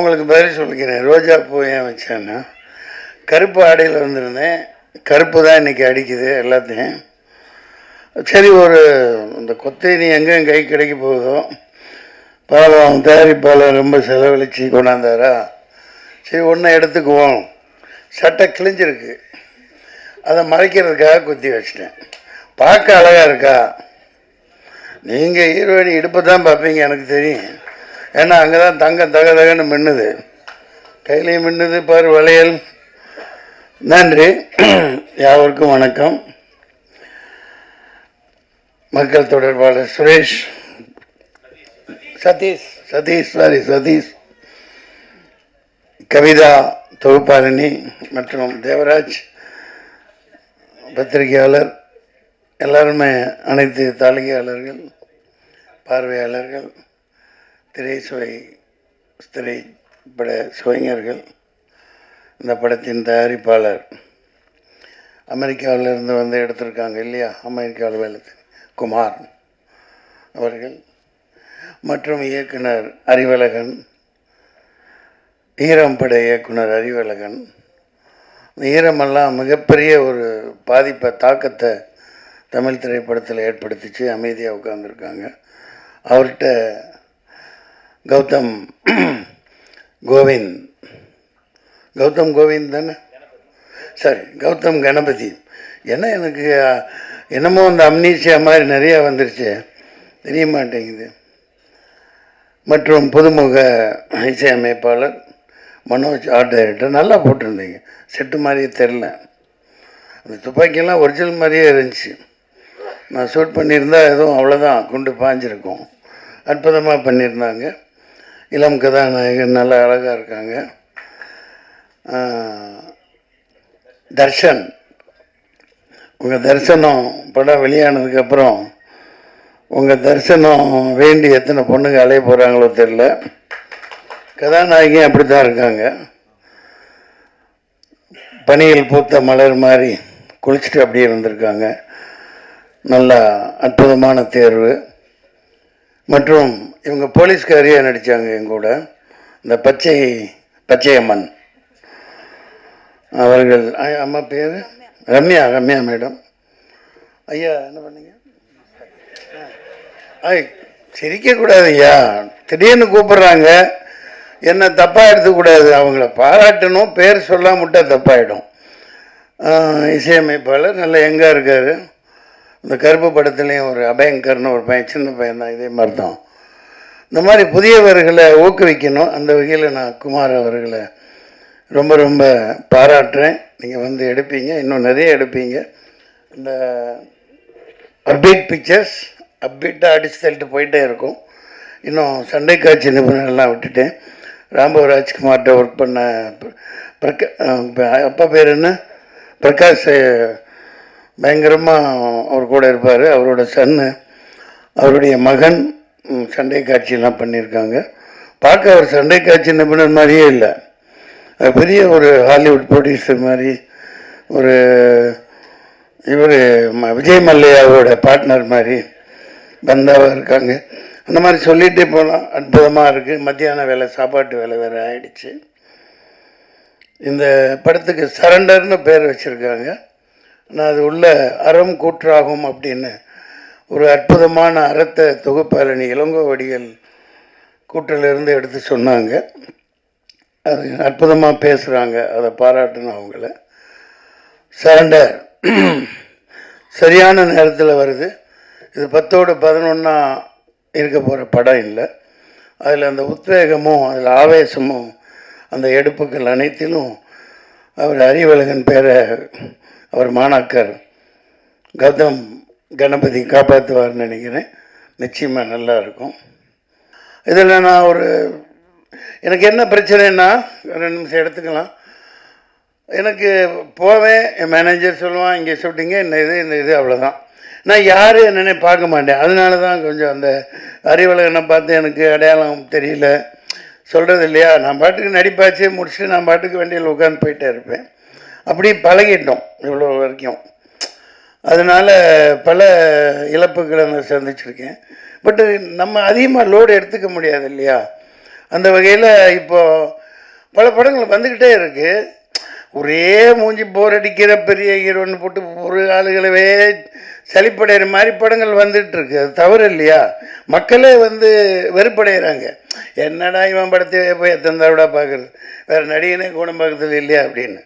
அவங்களுக்கு பதில் சொல்லிக்கிறேன். ரோஜா பூ ஏன் வச்சேன்னா, கருப்பு ஆடையில் வந்திருந்தேன். கருப்பு தான் இன்றைக்கி அடிக்குது எல்லாத்தையும். சரி, ஒரு இந்த கொத்தேனி எங்கே கை கிடைக்க போகுதோ, பாவம் தயாரிப்பாளர் ரொம்ப செலவழித்து கொண்டாந்தாரா, சரி ஒன்றை எடுத்துக்குவோம். சட்டை கிழிஞ்சிருக்கு, அதை மறைக்கிறதுக்காக குத்தி வச்சிட்டேன். பார்க்க அழகாக இருக்கா? நீங்கள் ஹீரோயினி இடுப்பை தான் பார்ப்பீங்க, எனக்கு தெரியும். ஏன்னா அங்கே தான் தங்கம் தக தகன்னு மின்னுது, கையிலையும் மின்னுது பாரு வளையல். நன்றி, யாவருக்கும் வணக்கம். மக்கள் தொடர்பாளர் சுரேஷ், சதீஷ், கவிதா தொகுப்பாளினி மற்றும் தேவராஜ் பத்திரிகையாளர், எல்லாருமே, அனைத்து தாளிகையாளர்கள், பார்வையாளர்கள், திரைப்பட சுவைஞர்கள், இந்த படத்தின் தயாரிப்பாளர் அமெரிக்காவிலிருந்து வந்து எடுத்திருக்காங்க இல்லையா, அமெரிக்காவில் வேலை குமார் அவர்கள், மற்றும் இயக்குனர் அறிவழகன், ஈரம் பட இயக்குனர் அறிவழகன். ஈரமெல்லாம் மிகப்பெரிய ஒரு பாதிப்பை, தாக்கத்தை தமிழ் திரைப்படத்தில் ஏற்படுத்திச்சு. அமைதியாக உட்காந்துருக்காங்க. அவர்கிட்ட கௌதம் கோவிந்த் தானே, சரி, கௌதம் கணபதி. ஏன்னா எனக்கு என்னமோ அந்த அம்னீஷியா மாதிரி நிறையா வந்துருச்சு, தெரிய மாட்டேங்குது. மற்றும் புதுமுக இசையமைப்பாளர் மனோஜ், ஆர்ட் டைரக்டர். நல்லா போட்டிருந்தீங்க, செட்டு மாதிரியே தெரில. அந்த துப்பாக்கியெல்லாம் ஒரிஜினல் மாதிரியே இருந்துச்சு. நான் ஷூட் பண்ணியிருந்தால் எதுவும் அவ்வளோதான், குண்டு பாஞ்சிருக்கும். அற்புதமாக பண்ணியிருந்தாங்க. இளம் கதாநாயகன் நல்லா அழகாக இருக்காங்க. தர்ஷன், உங்கள் தரிசனம் படம் வெளியானதுக்கப்புறம் உங்கள் தரிசனம் வேண்டி எத்தனை பொண்ணுங்க அலைய போகிறாங்களோ தெரில. கதாநாயகி அப்படி தான் இருக்காங்க. பனியில் பூத்த மலர் மாதிரி குளிச்சுட்டு அப்படியே வந்திருக்காங்க. நல்லா அற்புதமான தேர்வு. மற்றும் இவங்க போலீஸ்காரியாக நடித்தாங்க எங்கூட, இந்த பச்சையம்மன் அவர்கள். அம்மா பேர் ரம்யா மேடம். ஐயா என்ன பண்ணீங்க? சிரிக்கக்கூடாது ஐயா, திடீர்னு கூப்பிட்றாங்க, என்ன தப்பாக எடுத்துக்கூடாது. அவங்கள பாராட்டணும், பேர் சொல்லாம விட்டால் தப்பாயிடும். இசையமைப்பாளர் நல்ல எங்காக இருக்கார். இந்த கருப்பு படத்துலேயும் ஒரு அபயங்கர்னு ஒரு பையன், சின்ன பையன் தான், இதே மாதிரி தான். இந்த மாதிரி புதியவர்களை ஊக்குவிக்கணும். அந்த வகையில் நான் குமார் அவர்களை ரொம்ப ரொம்ப பாராட்டுறேன். நீங்கள் வந்து எடுப்பீங்க, இன்னும் நிறைய எடுப்பீங்க. இந்த அப்டேட் பிக்சர்ஸ் அப்டேட்டாக அடித்து தள்ளிட்டு போயிட்டே இருக்கும். இன்னும் சண்டை காட்சி நிபுணர்கள்லாம் விட்டுட்டேன். ராம்போ ராஜ்குமார்கிட்ட ஒர்க் பண்ண அப்பா பேர் என்ன, பிரகாஷ், பயங்கரமாக அவர் கூட இருப்பார். அவரோட சன்னு, அவருடைய மகன் சண்டை காட்சியெல்லாம் பண்ணியிருக்காங்க. பார்க்க அவர் சண்டை காட்சி நிபுணர் மாதிரியே இல்லை, பெரிய ஒரு ஹாலிவுட் ப்ரொடியூசர் மாதிரி, ஒரு இவர் விஜய் மல்லையாவோட பார்ட்னர் மாதிரி பந்தாவாக இருக்காங்க. அந்த மாதிரி சொல்லிகிட்டே போகலாம். அற்புதமாக இருக்குது. மத்தியான வேலை, சாப்பாட்டு வேலை வேறு ஆயிடுச்சு. இந்த படத்துக்கு சரண்டர்னு பேர் வச்சுருக்காங்க. நான் அது உள்ள அறம் கூற்றாகும் அப்படின்னு ஒரு அற்புதமான அறத்தை தொகுப்பாளனி இளங்கோவடிகள் கூற்றிலிருந்து எடுத்து சொன்னாங்க. அது அற்புதமாக பேசுகிறாங்க, அதை பாராட்டணும் அவங்கள. சரண்டர் சரியான நேரத்தில் வருது. இது 10ஓடு 11 இருக்க போகிற படம் இல்லை. அதில் அந்த உத்வேகமும் அதில் ஆவேசமும் அந்த எடுப்புகள் அனைத்திலும் அவர் அறிவழகன் பேரை அவர் மாணாக்கர் கௌதம் கணபதி காப்பாற்றுவார்னு நினைக்கிறேன். நிச்சயமாக நல்லா இருக்கும். இதில் நான் எனக்கு என்ன பிரச்சனைன்னா, 2 நிமிஷம் எடுத்துக்கலாம். எனக்கு போவேன், என் மேனேஜர் சொல்லுவான் இங்கே ஷூட்டிங்க, இந்த இது அவ்வளோதான். நான் யார் என்னென்ன பார்க்க மாட்டேன். அதனால தான் கொஞ்சம் அந்த அறிவழகனை பார்த்து எனக்கு அடையாளம் தெரியல, சொல்கிறது இல்லையா. நான் பாட்டுக்கு நடிப்பாச்சே முடிச்சுட்டு நான் பாட்டுக்கு வண்டியில் உட்காந்து போயிட்டே இருப்பேன். அப்படி பழகிட்டோம் இவ்வளோ வரைக்கும். அதனால் பல இழப்புகளை நான் சந்திச்சிருக்கேன். பட்டு நம்ம அதிகமாக லோடு எடுத்துக்க முடியாது இல்லையா. அந்த வகையில் இப்போது பல படங்கள் வந்துக்கிட்டே இருக்குது. ஒரே மூஞ்சி போர் அடிக்கிற பெரிய ஹீரோன்னு போட்டு ஒரு ஆளுகளவே சலிப்படைகிற மாதிரி படங்கள் வந்துட்டுருக்கு. அது தவறு இல்லையா? மக்களே வெறுப்படைகிறாங்க. என்னடா இவன் படத்தை போய் எத்தனை தடவை பார்க்குறது, வேறு நடிகனே கூடம்பாக்கத்தில் இல்லையா அப்படின்னு.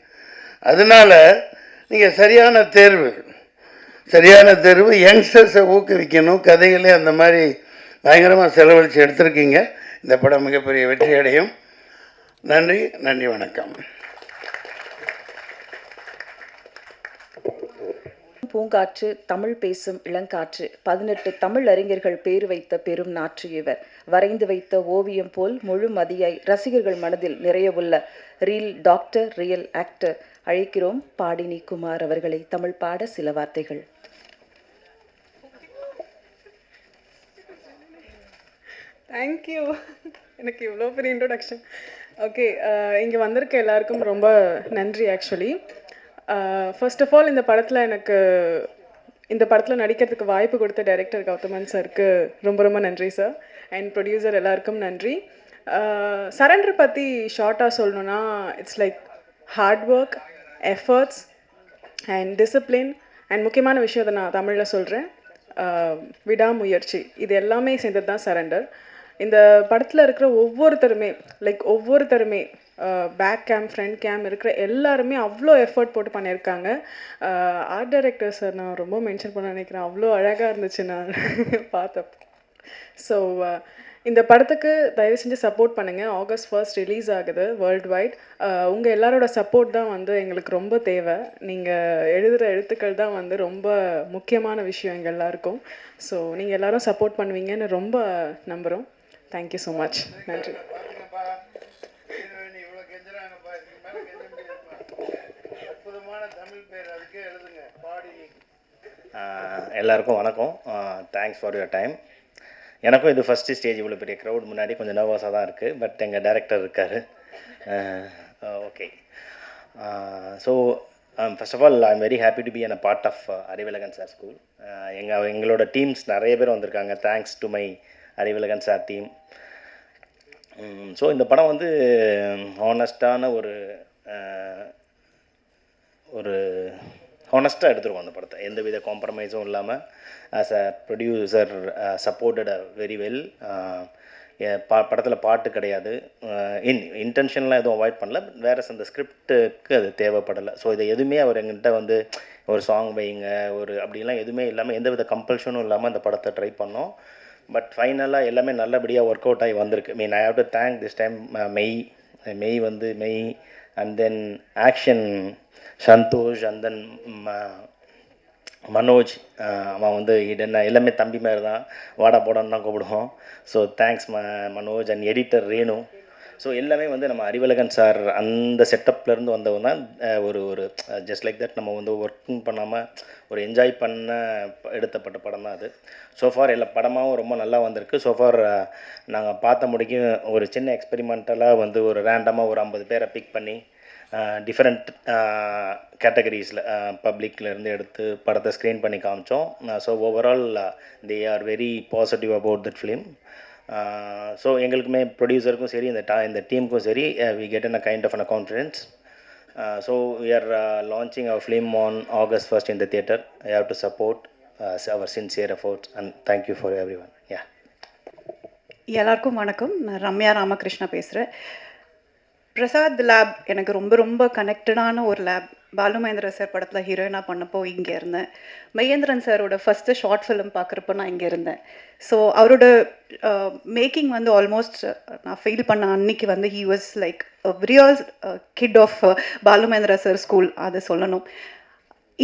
அதனால் நீங்கள் சரியான தேர்வு யங்ஸ்டர்ஸை ஊக்குவிக்கணும். கதைகளே அந்த மாதிரி பயங்கரமாக செலவழித்து எடுத்திருக்கீங்க. இந்த படம் மிகப்பெரிய வெற்றி அடையும். நன்றி, வணக்கம். பூங்காற்று, தமிழ் பேசும் இளங்காற்று, 18 தமிழ் அறிஞர்கள் பேர் வைத்த பெரும் நாற்று இவர். வரைந்து வைத்த ஓவியம் போல் முழு மதியாய் ரசிகர்கள் மனதில் நிறையவுள்ள ரீல் டாக்டர், ரியல் ஆக்டர். அழைக்கிறோம் பாடினி குமார் அவர்களை தமிழ் பாட சில வார்த்தைகள். தேங்க்யூ. எனக்கு இவ்வளோ பெரிய இன்ட்ரோடக்ஷன். ஓகே, இங்கே வந்திருக்க எல்லாருக்கும் ரொம்ப நன்றி. ஆக்சுவலி ஃபர்ஸ்ட் ஆஃப் ஆல் இந்த படத்தில் நடிக்கிறதுக்கு வாய்ப்பு கொடுத்த டைரக்டர் கௌதமன் சாருக்கு ரொம்ப நன்றி சார். அண்ட் ப்ரொடியூசர் எல்லாருக்கும் நன்றி. சரண்டர் பற்றி ஷார்ட்டாக சொல்லணுன்னா, it's like hard work, efforts and discipline. And முக்கியமான விஷயத்தை நான் தமிழில் சொல்கிறேன், விடாமுயற்சி. இது எல்லாமே சேர்ந்தது தான் சரண்டர். இந்த படத்தில் இருக்கிற ஒவ்வொருத்தருமே பேக் கேம், ஃப்ரண்ட் கேம் இருக்கிற எல்லாருமே அவ்வளோ எஃபர்ட் போட்டு பண்ணியிருக்காங்க. ஆர்ட் டைரக்டர் சார் நான் ரொம்ப மென்ஷன் பண்ண நினைக்கிறேன், அவ்வளோ அழகாக இருந்துச்சு நான் பார்த்தேன். ஸோ இந்த படத்துக்கு தயவு செஞ்சு சப்போர்ட் பண்ணுங்கள். August 1 ரிலீஸ் ஆகுது வேர்ல்டு வைட். உங்கள் எல்லாரோட சப்போர்ட் தான் எங்களுக்கு ரொம்ப தேவை. நீங்கள் எழுதுகிற எழுத்துக்கள் தான் ரொம்ப முக்கியமான விஷயம் எங்கள் எல்லாருக்கும். ஸோ நீங்கள் எல்லோரும் சப்போர்ட் பண்ணுவீங்கன்னு ரொம்ப நம்புகிறோம். Thank you so much. நன்றி. எல்லாருக்கும் வணக்கம். Thanks for your time. எனக்கும் இது ஃபஸ்ட்டு ஸ்டேஜ், இவ்வளோ பெரிய க்ரௌட் முன்னாடி கொஞ்சம் நர்வஸாக தான் இருக்குது. பட் எங்கள் டைரக்டர் இருக்கார். Okay, so first of all I am very happy to be an a part of Arivazhagan sir school. எங்களோட டீம்ஸ் நிறைய பேர் வந்திருக்காங்க. Thanks to my Arivazhagan sir team. So இந்த படம் ஹானஸ்டான ஒரு ஹானஸ்ட்டாக எடுத்துருவோம் அந்த படத்தை. எந்தவித காம்ப்ரமைஸும் இல்லாமல் as a producer supported very well. படத்தில் பாட்டு கிடையாது, இன்டென்ஷன்லாம் எதுவும் அவாய்ட் பண்ணல. வேறு அந்த ஸ்கிரிப்டுக்கு அது தேவைப்படலை. ஸோ இதை எதுவுமே அவர் எங்கிட்ட ஒரு சாங் வைங்க அப்படிலாம் எதுவுமே இல்லாமல், எந்தவித கம்பல்ஷனும் இல்லாமல் அந்த படத்தை ட்ரை பண்ணோம். பட் ஃபைனலாக எல்லாமே நல்லபடியாக ஒர்க் அவுட் ஆகி வந்திருக்கு. I have to thank this time மெய் and then action Santhosh and then Manoj. அவன் ஹிடன் எல்லாமே தம்பி மாதிரி தான், வாடா போடான்னு தான் கூப்பிடுவோம். So thanks Manoj and editor Renu. So எல்லாமே நம்ம அறிவழகன் சார் அந்த செட்டப்லேருந்து வந்தவங்க தான். ஒரு ஜஸ்ட் லைக் தட் நம்ம ஒர்க்கிங் பண்ணாமல் ஒரு என்ஜாய் பண்ண எடுத்தப்பட்ட படம் தான் அது. ஸோஃபார் எல்லா படமாகவும் ரொம்ப நல்லா வந்திருக்கு. ஸோஃபார் நாங்கள் பார்த்த முடிக்கும் ஒரு சின்ன எக்ஸ்பெரிமெண்டலாக ஒரு ரேண்டமாக ஒரு 50 பேரை பிக் பண்ணி டிஃப்ரெண்ட் கேட்டகரிஸில் பப்ளிக்லேருந்து எடுத்து படத்தை ஸ்க்ரீன் பண்ணி காமிச்சோம். So overall they are very positive about that film. So எங்களுக்குமே ப்ரொடியூசருக்கும் சரி இந்த டீமுக்கும் சரி we get in a kind of an confidence. So we are launching our film on August 1 in the theatre. I have to support our sincere efforts and thank you for everyone. Yeah. எல்லாருக்கும் வணக்கம். நான் ரம்யா ராமகிருஷ்ணா பேசுகிறேன். Prasad lab எனக்கு ரொம்ப கனெக்டடான ஒரு lab. Balu Mahendra sir படத்தில் ஹீரோயினாக பண்ணப்போ இங்கே இருந்தேன். மகேந்திரன் சாரோட ஃபஸ்ட்டு ஷார்ட் ஃபிலிம் பார்க்குறப்போ நான் இங்கே இருந்தேன். ஸோ அவரோட மேக்கிங் ஆல்மோஸ்ட் நான் ஃபீல் பண்ண அன்னைக்கு he was like real kid of Balu Mahendra sir school. அதை சொல்லணும்.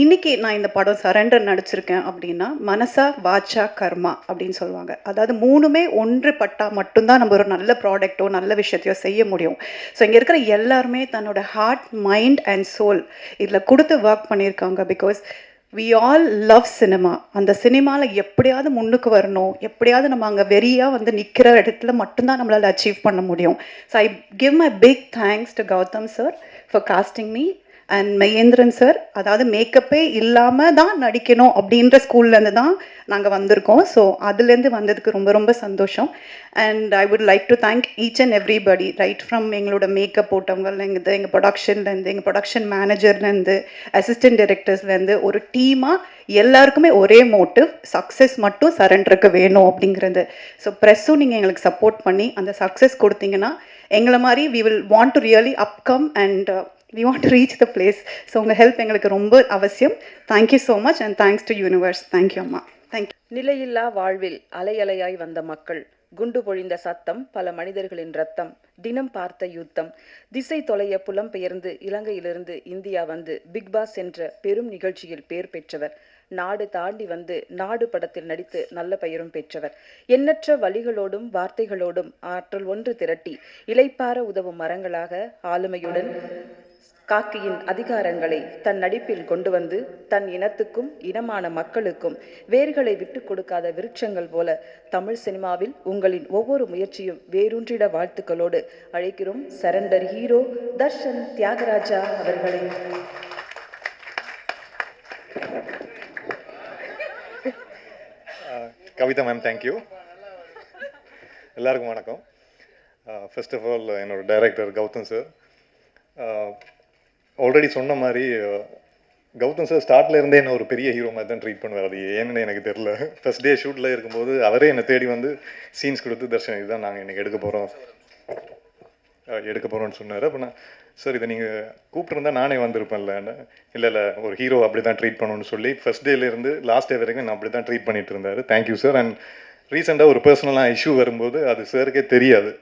இன்றைக்கி நான் இந்த படம் சரண்டர் நடிச்சிருக்கேன் அப்படின்னா மனசா வாச்சா கர்மா அப்படின்னு சொல்லுவாங்க. அதாவது மூணுமே ஒன்றுபட்டால் மட்டும்தான் நம்ம ஒரு நல்ல ப்ராடக்டோ நல்ல விஷயத்தையோ செய்ய முடியும். ஸோ இங்கே இருக்கிற எல்லாருமே தன்னோட ஹார்ட், மைண்ட் அண்ட் சோல் இதில் கொடுத்து ஒர்க் பண்ணியிருக்காங்க. Because we all love cinema. அந்த சினிமாவில் எப்படியாவது முன்னுக்கு வரணும், எப்படியாவது நம்ம அங்கே வெறியாக நிற்கிற இடத்துல மட்டும்தான் நம்மளால் அச்சீவ் பண்ண முடியும். So I give my big thanks to Gautham sir for casting me and Mahendran sir, அதாவது மேக்கப்பே இல்லாமல் தான் நடிக்கணும் அப்படின்ற ஸ்கூல்லேருந்து தான் நாங்கள் வந்திருக்கோம். ஸோ அதுலேருந்து வந்ததுக்கு ரொம்ப ரொம்ப சந்தோஷம். And I would like to thank each and everybody, right from எங்களோட மேக்கப் போட்டவங்கலேருந்து, எங்கள் ப்ரொடக்ஷன்லேருந்து, எங்கள் ப்ரொடக்ஷன் மேனேஜர்லேருந்து, அசிஸ்டன்ட் டைரக்டர்ஸ்லேருந்து, ஒரு டீமாக எல்லாருக்குமே ஒரே மோட்டிவ், சக்ஸஸ் மட்டும் சரண்டருக்கு வேணும் அப்படிங்கிறது. ஸோ ப்ரெஸ்ஸும் நீங்கள் எங்களுக்கு சப்போர்ட் பண்ணி அந்த சக்ஸஸ் கொடுத்தீங்கன்னா எங்களை மாதிரி we will want to really upcome and we want to reach the place. So உங்கள் ஹெல்ப் எங்களுக்கு ரொம்ப அவசியம். Thank you so much and thanks to universe. Thank you அம்மா. தேங்க்யூ. நிலையில்லா வாழ்வில் அலையலையாய் வந்த மக்கள், குண்டு பொழிந்த சத்தம், பல மனிதர்களின் ரத்தம், தினம் பார்த்த யுத்தம், திசை தொலைய புலம்பெயர்ந்து இலங்கையிலிருந்து இந்தியா வந்து பிக் பாஸ் என்ற பெரும் நிகழ்ச்சியில் பேர் பெற்றவர். நாடு தாண்டி வந்து நாடு படத்தில் நடித்து நல்ல பெயரும் பெற்றவர். எண்ணற்ற வழிகளோடும் வார்த்தைகளோடும் ஆற்றல் ஒன்று திரட்டி இளைப்பார உதவும் மரங்களாக ஆளுமையுடன் காக்கியின் அதிகாரங்களை தன் நடிப்பில் கொண்டு வந்து தன் இனத்துக்கும் இனமான மக்களுக்கும் வேர்களை விட்டு கொடுக்காத விருட்சங்கள் போல தமிழ் சினிமாவில் உங்களின் ஒவ்வொரு முயற்சியும் வேரூன்றிட வாழ்த்துக்களோடு அழைக்கிறோம் சரண்டர் ஹீரோ தர்ஷன் தியாகராஜா அவர்களை. Kavitha ma'am, thank you. எல்லாருக்கும் வணக்கம். ஃபர்ஸ்ட் ஆஃப் ஆல் என்னோடய டைரக்டர் கௌதம் சார், ஆல்ரெடி சொன்ன மாதிரி கௌதம் சார் ஸ்டார்ட்ல இருந்தே என்ன ஒரு பெரிய ஹீரோ மாதிரி தான் ட்ரீட் பண்ணுவார். அது ஏன்னு எனக்கு தெரில. ஃபர்ஸ்ட் டே ஷூட்டில் இருக்கும்போது அவரே என்னை தேடி வந்து சீன்ஸ் கொடுத்து, தர்ஷன் இதுதான் நாங்கள் இன்றைக்கி எடுக்க போகிறோம்னு சொன்னார். அப்போ நான், சார் இதை நீங்கள் கூப்பிட்டுருந்தா நானே வந்திருப்பேன்ல. இல்லை ஒரு ஹீரோ அப்படி தான் ட்ரீட் பண்ணணும்னு சொல்லி ஃபர்ஸ்ட் டேலேருந்து லாஸ்ட் டே வரைக்கும் நான் அப்படி தான் ட்ரீட் பண்ணிட்டு இருந்தார். Thank you sir. அண்ட் ரீசெண்டாக ஒரு பர்சனலாக இஷ்யூ வரும்போது அது சாருக்கே தெரியாது.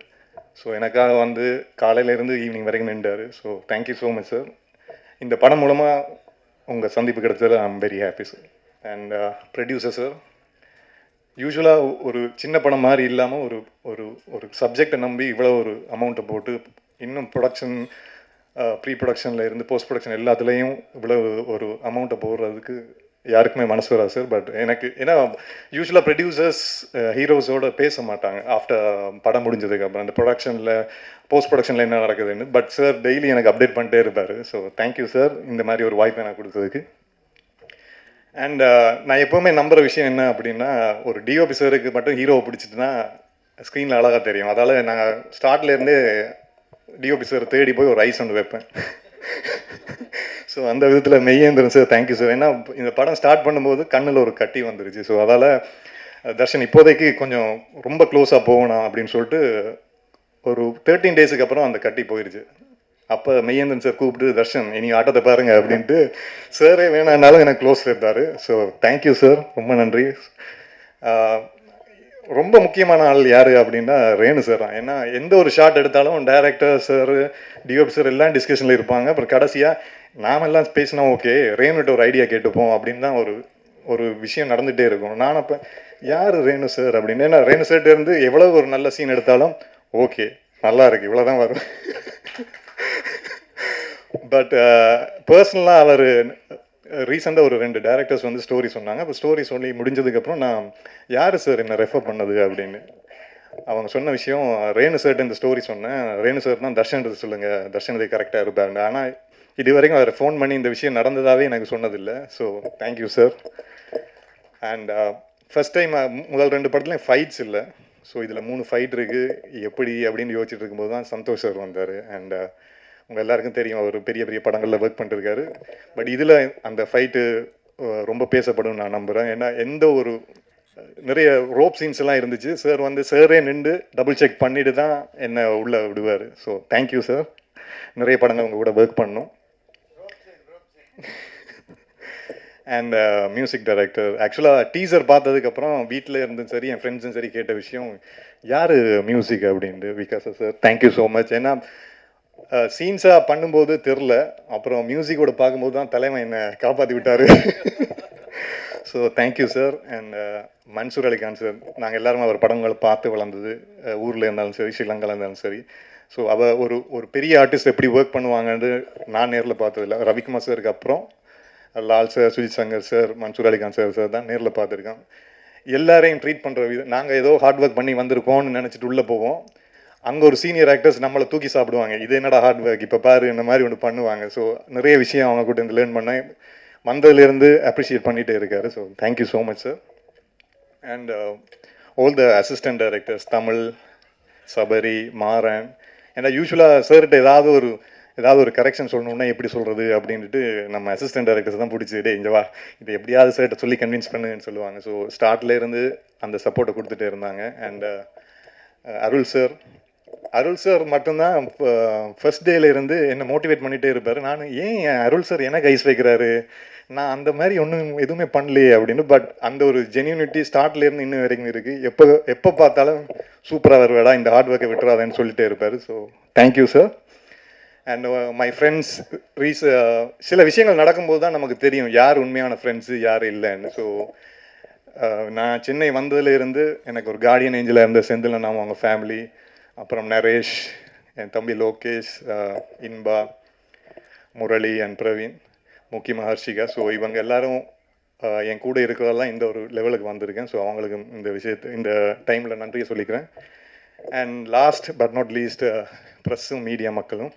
ஸோ எனக்காக வந்து காலையிலேருந்து ஈவினிங் வரைக்கும் நின்றார். So thank you so much sir. இந்த படம் மூலமாக உங்கள் சந்திப்பு கிடைச்சது ஐ am very happy sir. And producer sir, யூஸ்வலாக ஒரு சின்ன படம் மாதிரி இல்லாமல் ஒரு ஒரு ஒரு சப்ஜெக்டை நம்பி இவ்வளோ ஒரு அமௌண்ட்டை போட்டு இன்னும் ப்ரொடக்ஷன், ப்ரீ ப்ரொடக்ஷனில் இருந்து போஸ்ட் ப்ரொடக்ஷன் எல்லாத்துலேயும் இவ்வளோ ஒரு அமௌண்ட்டை போடுறதுக்கு யாருக்குமே மனசு வராது சார். பட் எனக்கு ஏன்னா யூஸ்வலாக ப்ரொடியூசர்ஸ் ஹீரோஸோட பேச மாட்டாங்க ஆஃப்டர் படம் முடிஞ்சதுக்கு அப்புறம் அந்த ப்ரொடக்ஷனில் போஸ்ட் ப்ரொடக்ஷனில் என்ன நடக்குதுன்னு. பட் சார் டெய்லி எனக்கு அப்டேட் பண்ணிட்டே இருப்பார். ஸோ தேங்க்யூ சார் இந்த மாதிரி ஒரு வாய்ப்பை எனக்கு கொடுத்ததுக்கு. அண்ட் நான் எப்போவுமே நம்புகிற விஷயம் என்ன அப்படின்னா, ஒரு டிஓபி சாருக்கு மட்டும் ஹீரோவை பிடிச்சிட்டுனா ஸ்க்ரீனில் அழகாக தெரியும். அதால் நான் ஸ்டார்ட்லேருந்தே டிஓபி சார் தேடி போய் ஒரு ஐஸ் ஒன்று வைப்பேன். ஸோ அந்த விதத்தில் மெய்யேந்திரன் சார் தேங்க்யூ சார். ஏன்னா இந்த படம் ஸ்டார்ட் பண்ணும்போது கண்ணில் ஒரு கட்டி வந்துருச்சு. ஸோ அதால் தர்ஷன் இப்போதைக்கு கொஞ்சம் ரொம்ப க்ளோஸாக போகணும் அப்படின்னு சொல்லிட்டு ஒரு 13 டேஸுக்கு அப்புறம் அந்த கட்டி போயிடுச்சு. அப்போ மெய்யேந்திரன் சார் கூப்பிட்டு, தர்ஷன் இனி ஆட்டத்தை பாருங்கள் அப்படின்ட்டு சாரே வேணான்னாலும் எனக்கு க்ளோஸ் இருந்தார். ஸோ தேங்க்யூ சார், ரொம்ப நன்றி. ரொம்ப முக்கியமான ஆள் யார் அப்படின்னா ரேணு சார் தான். ஏன்னா எந்த ஒரு ஷாட் எடுத்தாலும் டைரக்டர் சார், டிஓபி சார் எல்லாம் டிஸ்கஷனில் இருப்பாங்க. அப்புறம் கடைசியாக நாமெல்லாம் பேசினா ஓகே, ரேணுகிட்ட ஒரு ஐடியா கேட்டுப்போம் அப்படின்னு தான் ஒரு விஷயம் நடந்துகிட்டே இருக்கும். நான் அப்போ யார் ரேணு சார் அப்படின்னு, ஏன்னா ரேணு சார்கிட்ட இருந்து எவ்வளோ ஒரு நல்ல சீன் எடுத்தாலும் ஓகே நல்லா இருக்குது இவ்வளோ தான் வரும். பட் பர்சனலாக அவர் ரீசெண்டாக ஒரு 2 டேரக்டர்ஸ் வந்து ஸ்டோரி சொன்னாங்க. அப்போ ஸ்டோரி சொல்லி முடிஞ்சதுக்கப்புறம் நான் யார் சார் என்னை ரெஃபர் பண்ணது அப்படின்னு அவங்க சொன்ன விஷயம், ரேணு சார்ட்டு இந்த ஸ்டோரி சொன்னேன். ரேணு சார் தான் தர்ஷன் சொல்லுங்கள், தர்ஷன் இது கரெக்டாக இருப்பாருங்க. ஆனால் இது வரைக்கும் அவர் ஃபோன் பண்ணி இந்த விஷயம் நடந்ததாகவே எனக்கு சொன்னதில்லை. So thank you sir. And first time முதல் 2 படத்துலையும் ஃபைட்ஸ் இல்லை. ஸோ இதில் 3 ஃபைட் இருக்குது எப்படி அப்படின்னு யோசிச்சுட்டு இருக்கும்போது தான் சந்தோஷ் சார் வந்தார். அண்ட் உங்கள் எல்லாருக்கும் தெரியும் அவர் பெரிய பெரிய படங்களில் ஒர்க் பண்ணிருக்காரு. பட் இதில் அந்த ஃபைட்டு ரொம்ப பேசப்படும் நான் நம்புகிறேன். ஏன்னா எந்த ஒரு நிறைய ரோப் சீன்ஸ் எல்லாம் இருந்துச்சு. சார் வந்து சாரே நின்று டபுள் செக் பண்ணிட்டு தான் என்னை உள்ளே விடுவார். So thank you sir. நிறைய படங்கள் உங்கள் கூட ஒர்க் பண்ணணும். அண்ட் மியூசிக் டைரக்டர், ஆக்சுவலாக டீசர் பார்த்ததுக்கப்புறம் வீட்டில் இருந்தும் சரி என் ஃப்ரெண்ட்ஸும் சரி கேட்ட விஷயம் யார் மியூசிக் அப்படின்ட்டு. Vikas sir thank you so much. ஏன்னா சீன்ஸாக பண்ணும்போது தெரில, அப்புறம் மியூசிக்கோட பார்க்கும்போது தான் தலைவன் என்னை காப்பாற்றி விட்டார். So thank you sir. And Mansoor Alikhan sir, நாங்கள் எல்லாருமே அவர் படங்களை பார்த்து வளர்ந்தது, ஊரில் இருந்தாலும் சரி ஸ்ரீலங்காவில் இருந்தாலும் சரி. ஸோ அவள் ஒரு பெரிய ஆர்டிஸ்ட் எப்படி ஒர்க் பண்ணுவாங்கன்னு நான் நேரில் பார்த்ததில்ல. ரவிக்குமார் சாருக்கு அப்புறம் Lal sir, Sujith Shankar sir, Mansoor Alikhan sir தான் நேரில் பார்த்துருக்கேன். எல்லாரையும் ட்ரீட் பண்ணுற விதம், நாங்கள் ஏதோ ஹார்ட் ஒர்க் பண்ணி வந்திருக்கோம்னு நினச்சிட்டு உள்ளே போவோம். அங்கே ஒரு சீனியர் ஆக்டர்ஸ் நம்மளை தூக்கி சாப்பிடுவாங்க, இது என்னடா ஹார்ட் ஒர்க், இப்போ பாரு இந்த மாதிரி ஒன்று பண்ணுவாங்க. ஸோ நிறைய விஷயம் அவங்க கூட இருந்து லேர்ன் பண்ணேன். வந்ததுலேருந்து அப்ரிஷியேட் பண்ணிகிட்டே இருக்காரு. So thank you so much sir. And all the assistant directors, Tamil, Sabari, Maran. ஏன்னா யூஸ்வலாக சார்கிட்ட ஏதாவது ஒரு கரெக்ஷன் சொல்லணுன்னா எப்படி சொல்கிறது அப்படின்ட்டு நம்ம அசிஸ்டன்ட் டைரக்டர்ஸ் தான் பிடிச்சி, டே இங்கே வா, இதை எப்படியாவது சார்கிட்ட சொல்லி கன்வின்ஸ் பண்ணுன்னு சொல்லுவாங்க. ஸோ ஸ்டார்ட்லேருந்து அந்த சப்போர்ட்டை கொடுத்துட்டே இருந்தாங்க. அண்ட் அருள் சார் மட்டும்தான் ஃபர்ஸ்ட் டேலேருந்து என்னை மோட்டிவேட் பண்ணிகிட்டே இருப்பார். நான் ஏன் அருள் சார் எனக்கு ஐஸ் வைக்கிறாரு, நான் அந்த மாதிரி ஒன்றும் எதுவுமே பண்ணலையே அப்படின்னு. பட் அந்த ஒரு ஜென்யூனிட்டி ஸ்டார்ட்லேருந்து இன்னும் வரைக்கும் இருக்குது. எப்போ பார்த்தாலும் சூப்பராக வருவேடா, இந்த ஹார்ட் ஒர்க்கை விட்டுறாதேன்னு சொல்லிட்டே இருப்பார். So thank you sir. And my friends, சில விஷயங்கள் நடக்கும்போது தான் நமக்கு தெரியும் யார் உண்மையான ஃப்ரெண்ட்ஸு யார் இல்லைன்னு. ஸோ நான் சென்னை வந்ததுலேருந்து எனக்கு ஒரு கார்டியன் ஏஞ்சலாக இருந்த செந்திலன், நாம அவங்க ஃபேமிலி, அப்புறம் நரேஷ், என் தம்பி லோகேஷ், இன்பா, முரளி அண்ட் பிரவீன், முக்கியமாக ஹர்ஷிகா. ஸோ இவங்க எல்லாரும் என் கூட இருக்கிறதெல்லாம் இந்த ஒரு லெவலுக்கு வந்திருக்கேன். ஸோ அவங்களுக்கு இந்த டைமில் நன்றியை சொல்லிக்கிறேன். And last but not least, ப்ரெஸ்ஸும் மீடியா மக்களும்.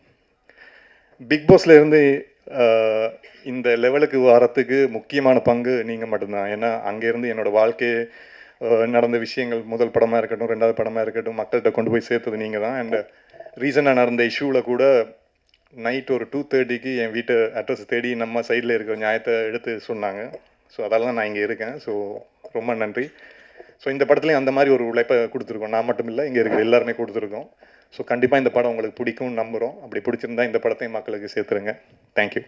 பிக் பாஸ்ல இருந்து இந்த லெவலுக்கு வரத்துக்கு முக்கியமான பங்கு நீங்கள் மட்டும்தான். ஏன்னா அங்கேருந்து என்னோடய வாழ்க்கை நடந்த விஷயங்கள், முதல் படமாக இருக்கட்டும், ரெண்டாவது படமாக இருக்கட்டும், மக்கள்கிட்ட கொண்டு போய் சேர்த்தது நீங்கள் தான். அண்ட் ரீசனாக நடந்த இஷ்யூவில் கூட நைட் ஒரு 2:30க்கு என் வீட்டு அட்ரஸ் தேடி நம்ம சைடில் இருக்கிற நியாயத்தை எடுத்து சொன்னாங்க. ஸோ அதால் தான் நான் இங்கே இருக்கேன். ஸோ ரொம்ப நன்றி. ஸோ இந்த படத்துலையும் அந்த மாதிரி ஒரு உழைப்பை கொடுத்துருக்கோம். நான் மட்டும் இல்லை, இங்கே இருக்கிற எல்லாருமே கொடுத்துருக்கோம். ஸோ கண்டிப்பாக இந்த படம் உங்களுக்கு பிடிக்கும்னு நம்புகிறோம். அப்படி பிடிச்சிருந்தா இந்த படத்தையும் மக்களுக்கு சேர்த்துருங்க. தேங்க்யூ.